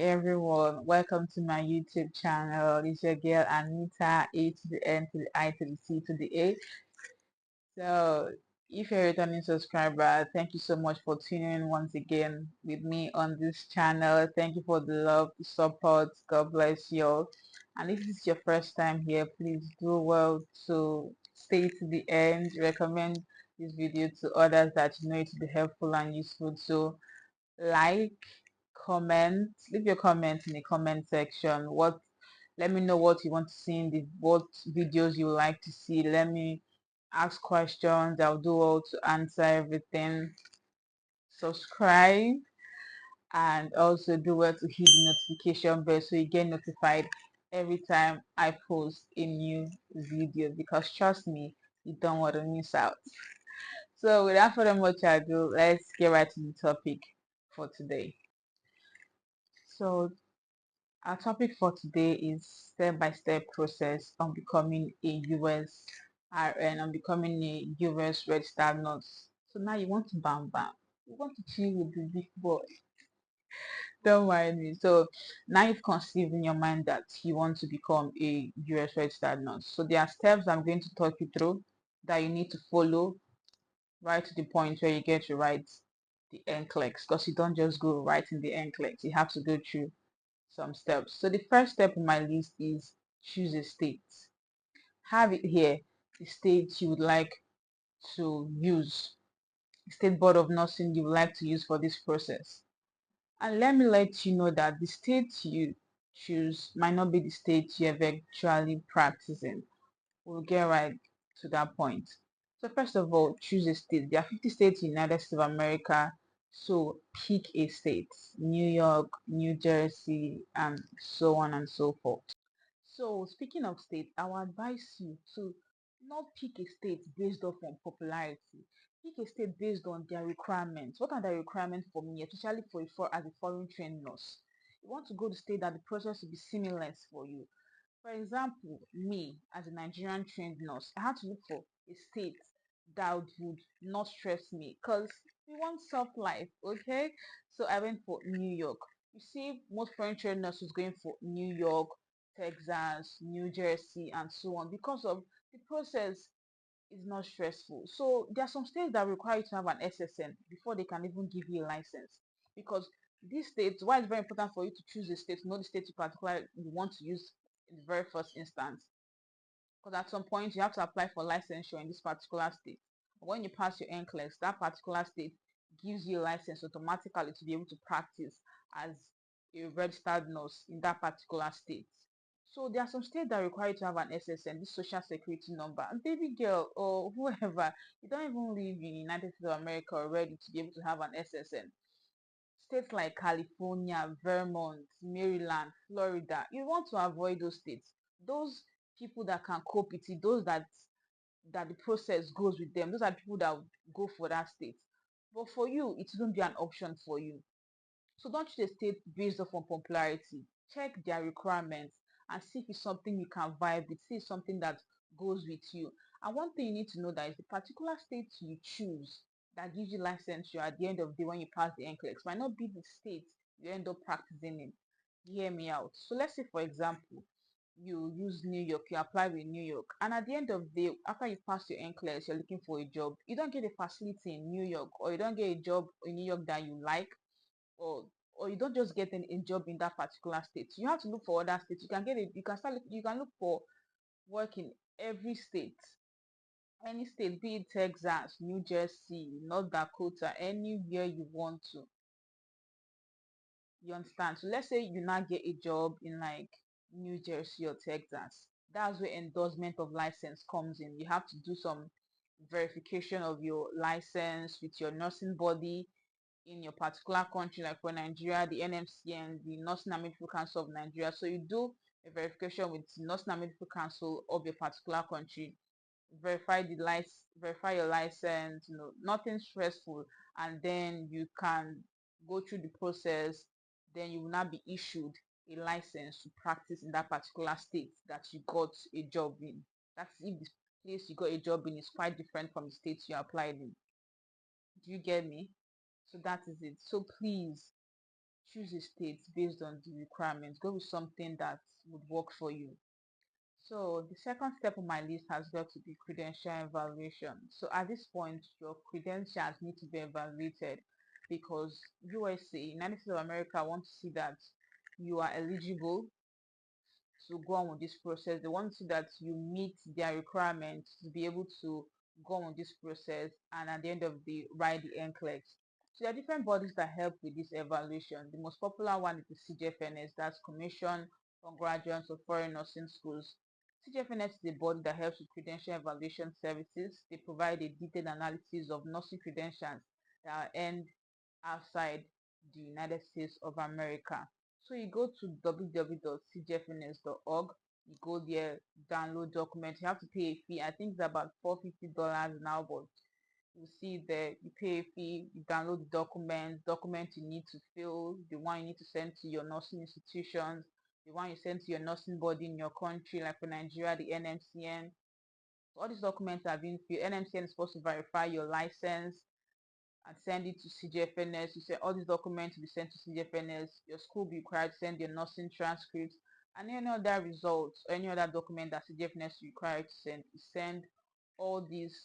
everyone, welcome to my YouTube channel. It's your girl Anita, A to the N to the I to the C to the A. So if you're a returning subscriber, thank you so much for tuning in once again with me on this channel. Thank you for the love, the support. God bless you all. And if this is your first time here, please do well to stay to the end. Recommend this video to others that you know it to be helpful and useful. So like, comment, leave your comments in the comment section. Let me know what you want to see in the what videos you would like to see. Let me ask questions. I'll do all to answer everything. Subscribe and also do well to hit the notification bell so you get notified every time I post a new video, because trust me, you don't want to miss out. So without further much ado, let's get right to the topic for today. So our topic for today is step-by-step process on becoming a US RN, on becoming a US registered nurse. So now you want to bam bam. You want to chill with the big boy. Don't mind me. So now you've conceived in your mind that you want to become a US registered nurse. So there are steps I'm going to talk you through that you need to follow right to the point where you get to write the NCLEX, because you don't just go right in the NCLEX. You have to go through some steps. So the first step on my list is choose a state. Have it here, the state you would like to use, the state board of nursing you would like to use for this process. And let me let you know that the state you choose might not be the state you're actually practicing. We'll get right to that point. So first of all, choose a state. There are 50 states in the United States of America. So pick a state, New York, New Jersey, and so on and so forth. So speaking of states, I will advise you to not pick a state based off on popularity. Pick a state based on their requirements. What are the requirements for me, especially as a foreign trained nurse? You want to go to state that the process will be seamless for you. For example, me as a Nigerian trained nurse, I had to look for a state that would not stress me, because we want soft life, okay? So I went for New York. You see, most foreign trained nurses going for New York, Texas, New Jersey, and so on, because of the process is not stressful. So there are some states that require you to have an SSN before they can even give you a license. Because these states, why it's very important for you to choose a state, know the state you particularly you want to use in the very first instance. Because at some point you have to apply for licensure in this particular state. But when you pass your NCLEX, that particular state gives you a license automatically to be able to practice as a registered nurse in that particular state. So there are some states that require you to have an SSN, this social security number. And baby girl or whoever, you don't even live in the United States of America already to be able to have an SSN. States like California, Vermont, Maryland, Florida, you want to avoid those states. Those people that can cope with it, those that the process goes with them, those are people that would go for that state. But for you, it wouldn't be an option for you. So don't choose a state based off on popularity. Check their requirements and see if it's something you can vibe with, see if it's something that goes with you. And one thing you need to know that is the particular state you choose that gives you licensure at the end of the day when you pass the NCLEX might not be the state you end up practicing in. Hear me out. So let's say, for example, you use New York, you apply with New York, and at the end of the day, after you pass your NCLEX, you're looking for a job. You don't get a facility in New York, or you don't get a job in New York that you like, or you don't just get a job in that particular state. You have to look for other states. You can get it. You can look for work in every state, any state, be it Texas, New Jersey, North Dakota, anywhere you want to. You understand? So let's say you now get a job in like New Jersey or Texas. That's where endorsement of license comes in. You have to do some verification of your license with your nursing body in your particular country. Like for Nigeria, the NMCN, the Nursing and Medical Council of Nigeria. So you do a verification with the Nursing and Medical Council of your particular country, verify your license, nothing stressful, and then you can go through the process. Then you will not be issued a license to practice in that particular state that you got a job in. That's if the place you got a job in is quite different from the state you applied in. Do you get me? So that is it. So please choose a state based on the requirements. Go with something that would work for you. So the second step on my list has got to be credential evaluation. So at this point, your credentials need to be evaluated because USA, United States of America, want to see that you are eligible to go on with this process. They want to see that you meet their requirements to be able to go on with this process and at the end of the write the NCLEX. So there are different bodies that help with this evaluation. The most popular one is the CGFNS, that's Commission on Graduates of Foreign Nursing Schools. CGFNS is the body that helps with credential evaluation services. They provide a detailed analysis of nursing credentials that are earned outside the United States of America. So you go to www.cgfns.org, you go there, download documents. You have to pay a fee. I think it's about $450 now, but you see there, you pay a fee, you download the documents you need to fill, the one you need to send to your nursing institutions, the one you send to your nursing body in your country, like for Nigeria, the NMCN. So all these documents are being filled. NMCN is supposed to verify your license and send it to CGFNS. You say all these documents will be sent to CGFNS. Your school will be required to send your nursing transcripts and any other results or any other document that CGFNS is required to send. You send all these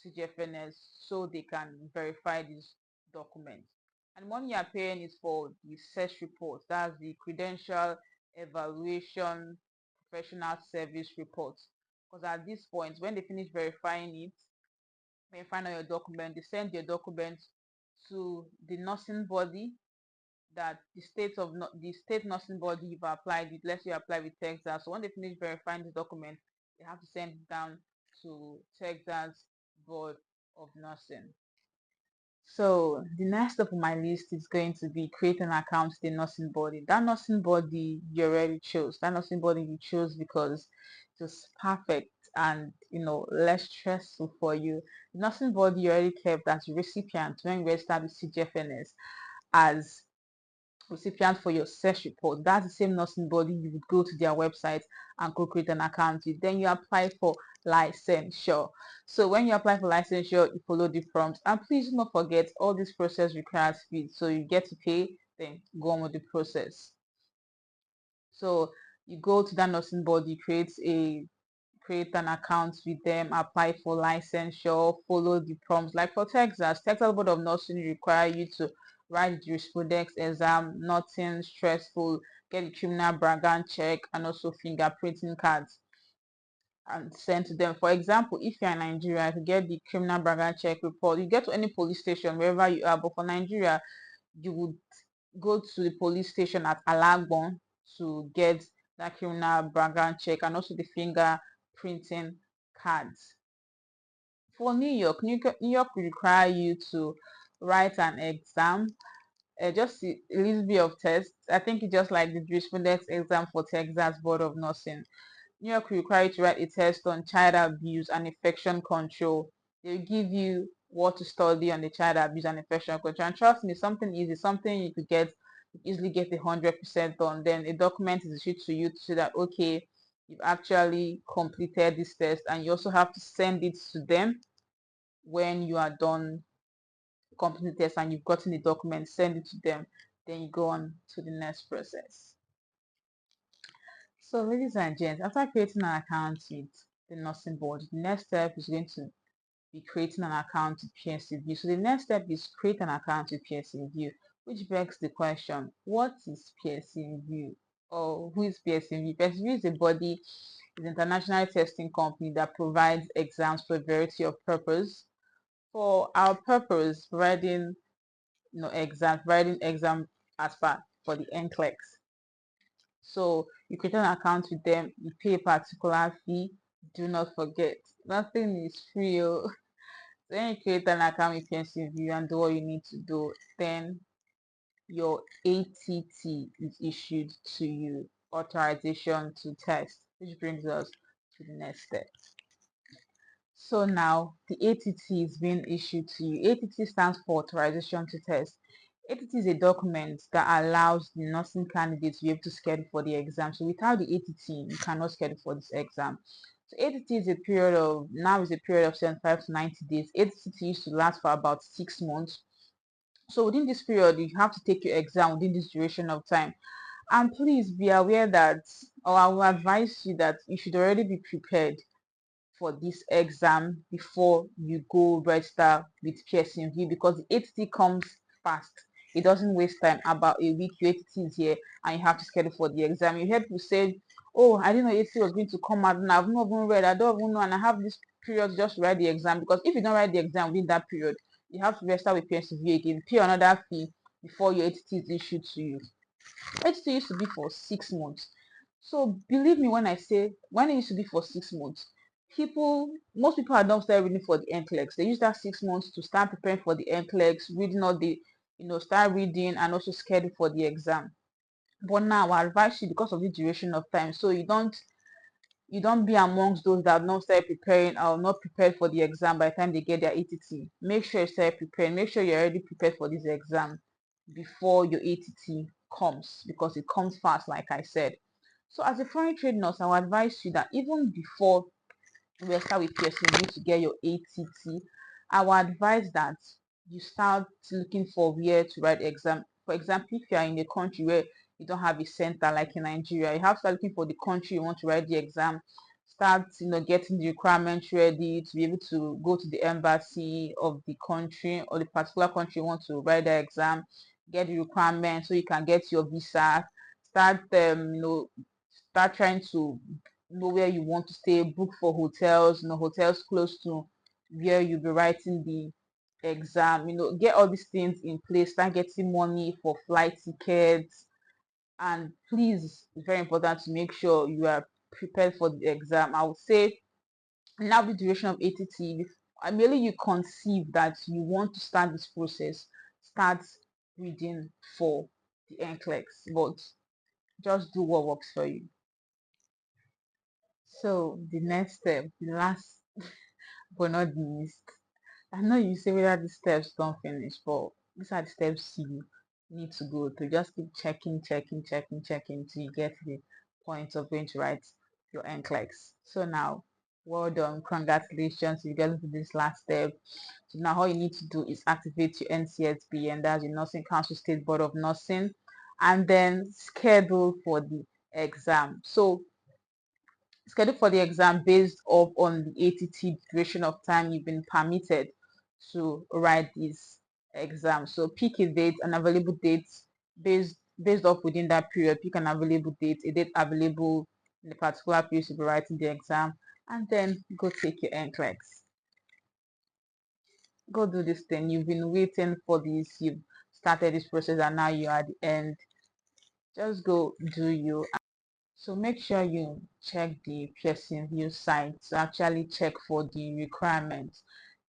to CGFNS so they can verify these documents. And the money you are paying is for the search report. That's the credential evaluation professional service report. Because at this point, when they finish verifying it, when you find out your document, they send your documents to the nursing body that the state nursing body you've applied with. Let's say you apply with Texas. So when they finish verifying the document, they have to send it down to Texas Board of Nursing. So the next step on my list is going to be create an account with the nursing body. That nursing body you already chose. That nursing body you chose because it was perfect and less stressful for you. The nursing body you already kept as recipient when you registered with CGFNS as recipient for your search report. That's the same nursing body you would go to their website and go create an account with. Then you apply for licensure. So when you apply for licensure, you follow the prompts. And please do not forget all this process requires fees. So you get to pay, then go on with the process. So you go to that nursing body, create an account with them, apply for licensure, follow the prompts. Like for Texas Board of Nursing require you to write the jurisprudence exam, nothing stressful, get the criminal background check, and also fingerprinting cards and send to them. For example, if you're in Nigeria, to get the criminal background check report, you get to any police station wherever you are. But for Nigeria, you would go to the police station at Alagbon to get that criminal background check and also the fingerprinting cards. For New York will require you to write an exam, just a little bit of test. I think it's just like the jurisprudence exam for Texas Board of Nursing. New York will require you to write a test on child abuse and infection control. They'll give you what to study on the child abuse and infection control. And trust me, something easy, something you could easily get 100% on. Then a document is issued to you to say that, okay, you've actually completed this test, and you also have to send it to them when you are done completing the test and you've gotten the document, send it to them. Then you go on to the next process. So ladies and gents, after creating an account with the nursing board, the next step is going to be creating an account with PSCView. So the next step is create an account with PSCView, which begs the question, what is PSCView? Or who is PSCView? PSCView is a body, is an international testing company that provides exams for a variety of purposes. For our purpose, providing providing exam as part for the NCLEX. So you create an account with them, you pay a particular fee. Do not forget, nothing is free. Oh. So when you create an account with PSCView and do what you need to do, then your ATT is issued to you, authorization to test, which brings us to the next step. So now the ATT is being issued to you. ATT stands for authorization to test. ATT is a document that allows the nursing candidate to be able to schedule for the exam. So without the ATT, you cannot schedule for this exam. So ATT is a period of, now is a period of 75 to 90 days. ATT used to last for about 6 months. So within this period, you have to take your exam within this duration of time. And please be aware that, or I will advise you that you should already be prepared for this exam before you go register with Pearson VUE, because the 8T comes fast. It doesn't waste time. About a week, your 8T is here and you have to schedule for the exam. You heard people say, oh, I didn't know 8T was going to come out and I've not even read. I don't even know, and I have this period just to write the exam, because if you don't write the exam within that period, you have to register with Pearson VUE again, pay another fee before your 8T is issued to you. 8T used to be for 6 months. So believe me when I say, when it used to be for 6 months, most people had not started reading for the NCLEX. They used that 6 months to start preparing for the NCLEX, reading all the, start reading and also schedule for the exam. But now I advise you, because of the duration of time, so you don't be amongst those that have not started preparing or not prepared for the exam by the time they get their ATT. Make sure you start preparing. Make sure you're already prepared for this exam before your ATT comes, because it comes fast, like I said. So as a foreign trade nurse, I would advise you that even before we start with PSU to get your ATT, I would advise that you start looking for where to write exam. For example, if you are in a country where you don't have a center like in Nigeria, you have to start looking for the country you want to write the exam. Start, getting the requirements ready to be able to go to the embassy of the country or the particular country you want to write the exam. Get the requirements so you can get your visa. Start, start trying to know where you want to stay, book for hotels, hotels close to where you'll be writing the exam, get all these things in place, start getting money for flight tickets. And please, it's very important to make sure you are prepared for the exam. I would say now the duration of ATT, merely you conceive that you want to start this process, start reading for the NCLEX, but just do what works for you. So the next step, the last but not the least, I know you say whether the steps don't finish, but these are the steps you need to go through. Just keep checking till you get to the point of going to write your NCLEX. So now, well done, congratulations, you get to this last step. So now all you need to do is activate your NCSB, and that's your Nursing Council State Board of Nursing, and then schedule for the exam. So schedule for the exam based off on the ATT duration of time you've been permitted to write this exam. So pick a date, an available date based off within that period. Pick an available date, a date available in the particular period to be writing the exam, and then go take your NCLEX. Go do this thing. You've been waiting for this. You've started this process, and now you're at the end. Just go do you. So make sure you check the Pearson VUE site to actually check for the requirements.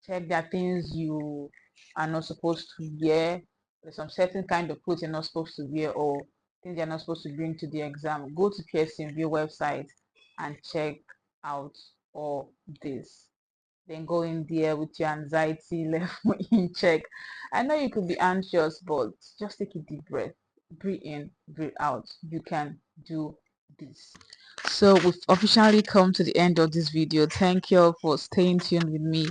Check that things you are not supposed to wear. There's some certain kind of clothes you're not supposed to wear, or things you're not supposed to bring to the exam. Go to Pearson VUE website and check out all this. Then go in there with your anxiety level in check. I know you could be anxious, but just take a deep breath. Breathe in, breathe out. You can do this. So we've officially come to the end of this video. Thank you all for staying tuned with me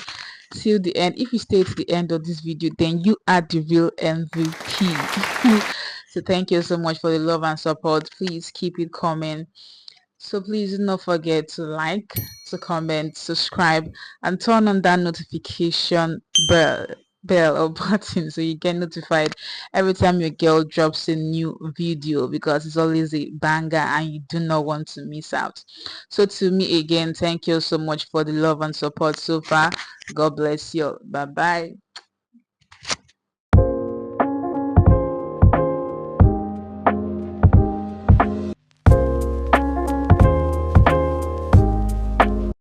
till the end. If you stay to the end of this video, then you are the real MVP. So thank you so much for the love and support. Please keep it coming. So please do not forget to like, to comment, subscribe, and turn on that notification bell or button so you get notified every time your girl drops a new video, because it's always a banger and you do not want to miss out. So to me again, thank you so much for the love and support so far. God bless you. Bye bye.